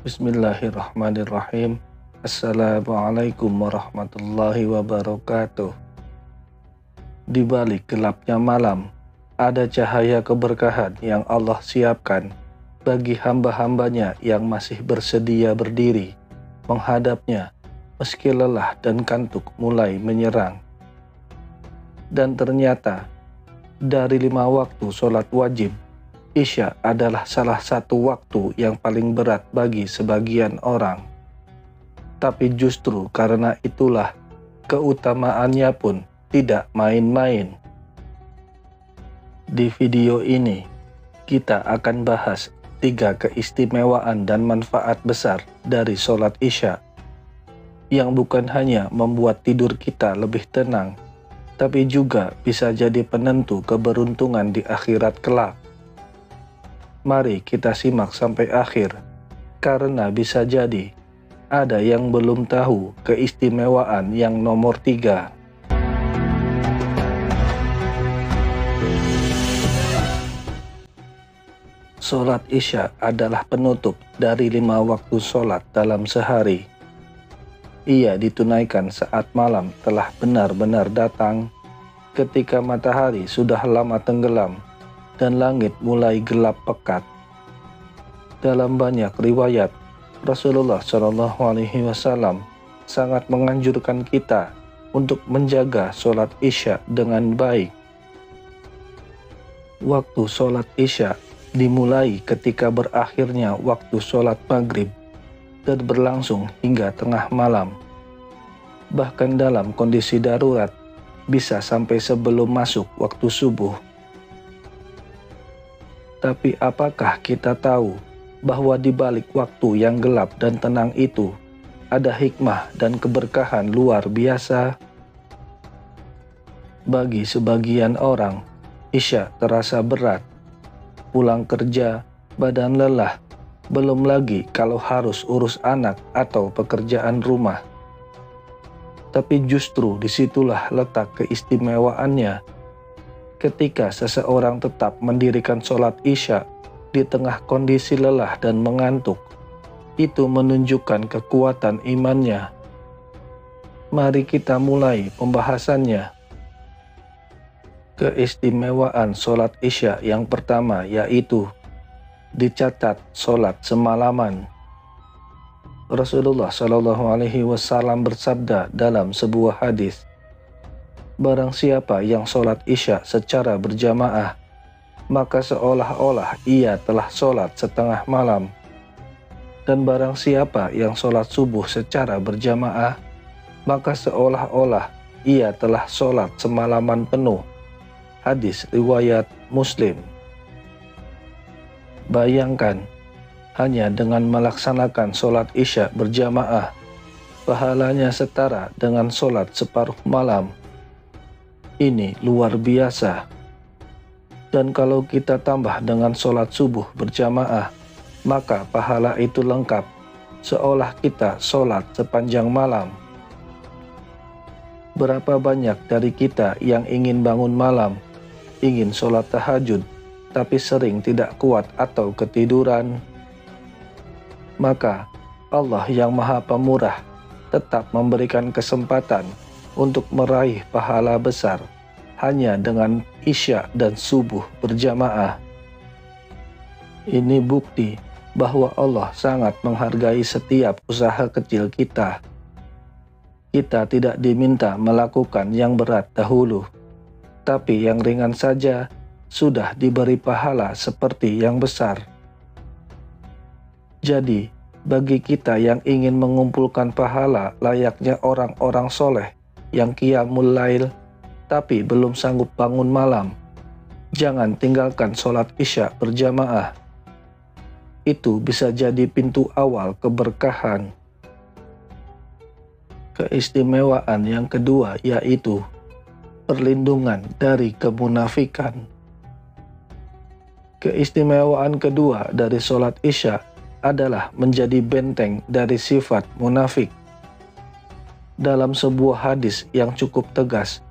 Bismillahirrahmanirrahim. Assalamualaikum warahmatullahi wabarakatuh. Di balik gelapnya malam, ada cahaya keberkahan yang Allah siapkan bagi hamba-hambanya yang masih bersedia berdiri menghadapnya meski lelah dan kantuk mulai menyerang. Dan ternyata, dari 5 waktu sholat wajib, Isya adalah salah satu waktu yang paling berat bagi sebagian orang. Tapi justru karena itulah keutamaannya pun tidak main-main. Di video ini, kita akan bahas 3 keistimewaan dan manfaat besar dari sholat Isya, yang bukan hanya membuat tidur kita lebih tenang, tapi juga bisa jadi penentu keberuntungan di akhirat kelak. Mari kita simak sampai akhir, karena bisa jadi ada yang belum tahu keistimewaan yang nomor 3. Sholat Isya adalah penutup dari 5 waktu sholat dalam sehari. Ia ditunaikan saat malam telah benar-benar datang, ketika matahari sudah lama tenggelam dan langit mulai gelap pekat. Dalam banyak riwayat, Rasulullah SAW sangat menganjurkan kita untuk menjaga sholat Isya dengan baik. Waktu sholat Isya dimulai ketika berakhirnya waktu sholat maghrib dan berlangsung hingga tengah malam. Bahkan dalam kondisi darurat, bisa sampai sebelum masuk waktu subuh. Tapi apakah kita tahu bahwa di balik waktu yang gelap dan tenang itu ada hikmah dan keberkahan luar biasa? Bagi sebagian orang, Isya terasa berat. Pulang kerja, badan lelah, belum lagi kalau harus urus anak atau pekerjaan rumah. Tapi justru disitulah letak keistimewaannya. Ketika seseorang tetap mendirikan sholat Isya di tengah kondisi lelah dan mengantuk, itu menunjukkan kekuatan imannya. Mari kita mulai pembahasannya. Keistimewaan sholat Isya yang pertama yaitu dicatat sholat semalaman. Rasulullah SAW bersabda dalam sebuah hadis, "Barang siapa yang sholat Isya secara berjamaah, maka seolah-olah ia telah sholat setengah malam. Dan barang siapa yang sholat subuh secara berjamaah, maka seolah-olah ia telah sholat semalaman penuh." Hadis riwayat Muslim. Bayangkan, hanya dengan melaksanakan sholat Isya berjamaah, pahalanya setara dengan sholat separuh malam. Ini luar biasa. Dan kalau kita tambah dengan sholat subuh berjamaah, maka pahala itu lengkap, seolah kita sholat sepanjang malam. Berapa banyak dari kita yang ingin bangun malam, ingin sholat tahajud, tapi sering tidak kuat atau ketiduran? Maka Allah yang Maha Pemurah tetap memberikan kesempatan untuk meraih pahala besar hanya dengan Isya dan subuh berjamaah. Ini bukti bahwa Allah sangat menghargai setiap usaha kecil kita. Kita tidak diminta melakukan yang berat dahulu, tapi yang ringan saja sudah diberi pahala seperti yang besar. Jadi, bagi kita yang ingin mengumpulkan pahala layaknya orang-orang soleh yang qiyamul lail, tapi belum sanggup bangun malam, jangan tinggalkan sholat Isya berjamaah. Itu bisa jadi pintu awal keberkahan. Keistimewaan yang kedua yaitu perlindungan dari kemunafikan. Keistimewaan kedua dari sholat Isya adalah menjadi benteng dari sifat munafik. Dalam sebuah hadis yang cukup tegas,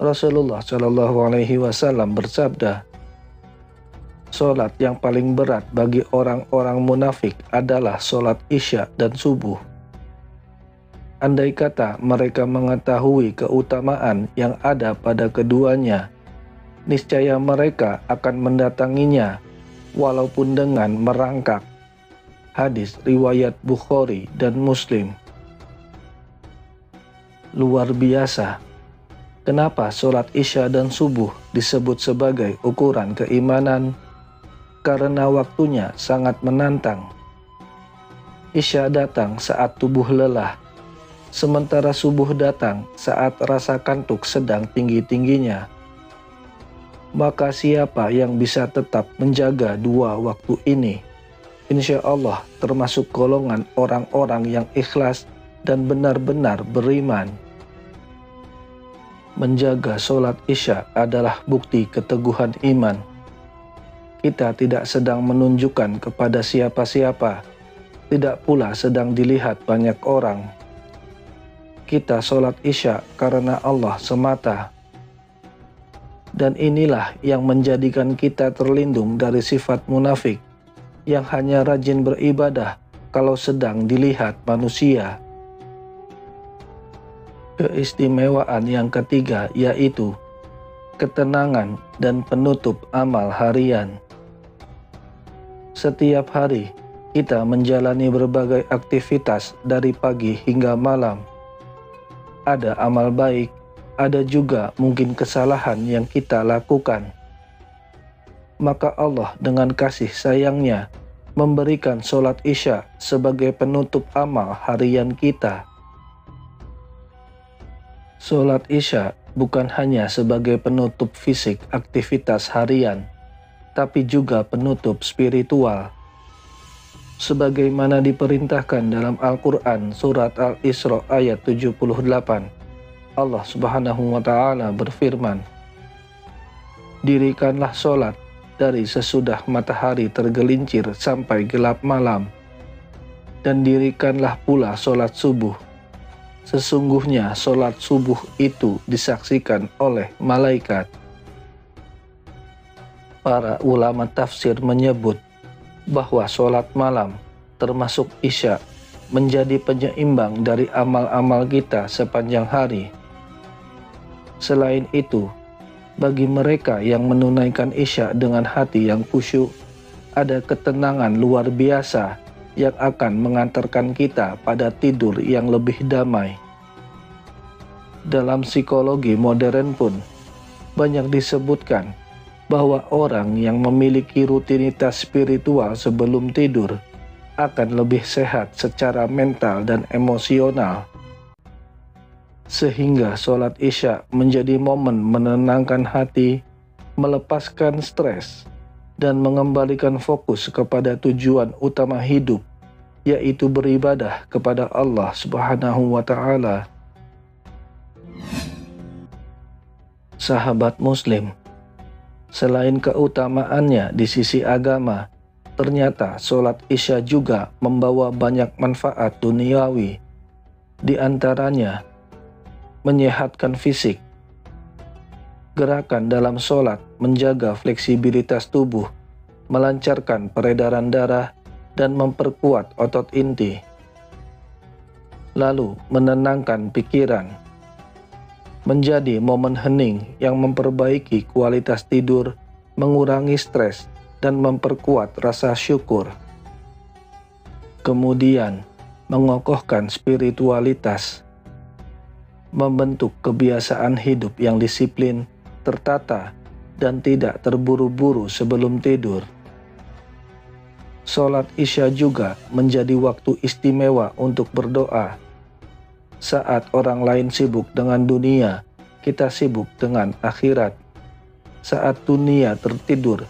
Rasulullah SAW bersabda, Solat yang paling berat bagi orang-orang munafik adalah solat Isya dan subuh. Andai kata mereka mengetahui keutamaan yang ada pada keduanya, niscaya mereka akan mendatanginya walaupun dengan merangkak. Hadis riwayat Bukhari dan Muslim. Luar biasa. Kenapa solat Isya dan subuh disebut sebagai ukuran keimanan? Karena waktunya sangat menantang. Isya datang saat tubuh lelah, sementara subuh datang saat rasa kantuk sedang tinggi-tingginya. Maka siapa yang bisa tetap menjaga dua waktu ini, insya Allah termasuk golongan orang-orang yang ikhlas dan benar-benar beriman. Menjaga solat Isya adalah bukti keteguhan iman. Kita tidak sedang menunjukkan kepada siapa-siapa, tidak pula sedang dilihat banyak orang. Kita solat Isya karena Allah semata. Dan inilah yang menjadikan kita terlindung dari sifat munafik, yang hanya rajin beribadah kalau sedang dilihat manusia. Keistimewaan yang ketiga yaitu ketenangan dan penutup amal harian. Setiap hari, kita menjalani berbagai aktivitas dari pagi hingga malam. Ada amal baik, ada juga mungkin kesalahan yang kita lakukan. Maka Allah dengan kasih sayangnya memberikan solat Isya sebagai penutup amal harian kita. Solat Isya bukan hanya sebagai penutup fisik aktivitas harian, tapi juga penutup spiritual. Sebagaimana diperintahkan dalam Al-Quran surat Al-Isra ayat 78, Allah Subhanahu wa Ta'ala berfirman, "Dirikanlah solat dari sesudah matahari tergelincir sampai gelap malam, dan dirikanlah pula solat subuh. Sesungguhnya solat subuh itu disaksikan oleh malaikat." Para ulama tafsir menyebut bahwa solat malam termasuk Isya menjadi penyeimbang dari amal-amal kita sepanjang hari. Selain itu, bagi mereka yang menunaikan Isya dengan hati yang khusyuk, ada ketenangan luar biasa yang akan mengantarkan kita pada tidur yang lebih damai. Dalam psikologi modern pun banyak disebutkan bahwa orang yang memiliki rutinitas spiritual sebelum tidur akan lebih sehat secara mental dan emosional. Sehingga solat Isya menjadi momen menenangkan hati, melepaskan stres, dan mengembalikan fokus kepada tujuan utama hidup, yaitu beribadah kepada Allah Subhanahu wa Ta'ala. Sahabat Muslim, selain keutamaannya di sisi agama, ternyata solat Isya juga membawa banyak manfaat duniawi. Di antaranya, menyehatkan fisik. Gerakan dalam solat menjaga fleksibilitas tubuh, melancarkan peredaran darah, dan memperkuat otot inti. Lalu, menenangkan pikiran. Menjadi momen hening yang memperbaiki kualitas tidur, mengurangi stres, dan memperkuat rasa syukur. Kemudian, mengokohkan spiritualitas. Membentuk kebiasaan hidup yang disiplin, tertata, dan tidak terburu-buru sebelum tidur. Solat Isya juga menjadi waktu istimewa untuk berdoa. Saat orang lain sibuk dengan dunia, kita sibuk dengan akhirat. Saat dunia tertidur,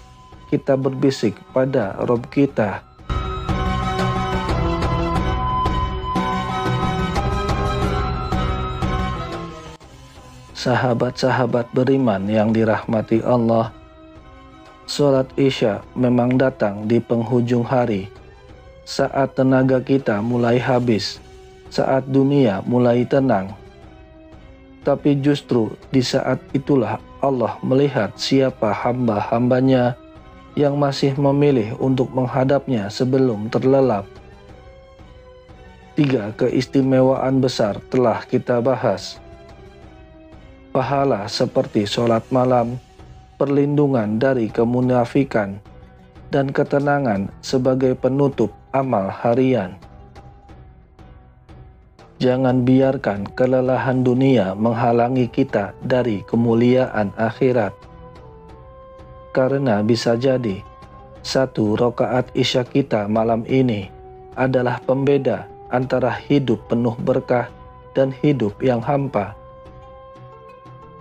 kita berbisik pada Rob kita. Sahabat-sahabat beriman yang dirahmati Allah, solat Isya memang datang di penghujung hari, saat tenaga kita mulai habis, saat dunia mulai tenang. Tapi justru di saat itulah Allah melihat siapa hamba-hambanya yang masih memilih untuk menghadapnya sebelum terlelap. 3 keistimewaan besar telah kita bahas. Pahala seperti sholat malam, perlindungan dari kemunafikan, dan ketenangan sebagai penutup amal harian. Jangan biarkan kelelahan dunia menghalangi kita dari kemuliaan akhirat. Karena bisa jadi, 1 rakaat Isya kita malam ini adalah pembeda antara hidup penuh berkah dan hidup yang hampa.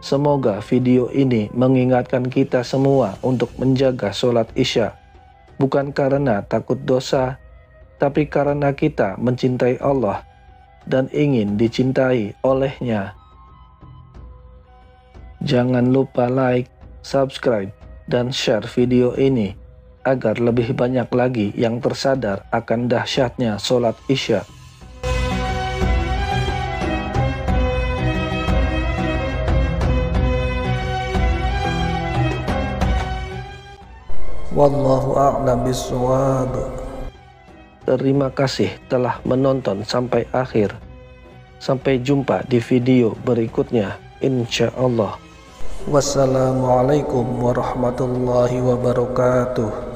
Semoga video ini mengingatkan kita semua untuk menjaga sholat Isya, bukan karena takut dosa, tapi karena kita mencintai Allah dan ingin dicintai oleh-Nya. Jangan lupa like, subscribe, dan share video ini agar lebih banyak lagi yang tersadar akan dahsyatnya sholat Isya. Wallahu a'lam bishawab. Terima kasih telah menonton sampai akhir. Sampai jumpa di video berikutnya, insya Allah. Wassalamualaikum warahmatullahi wabarakatuh.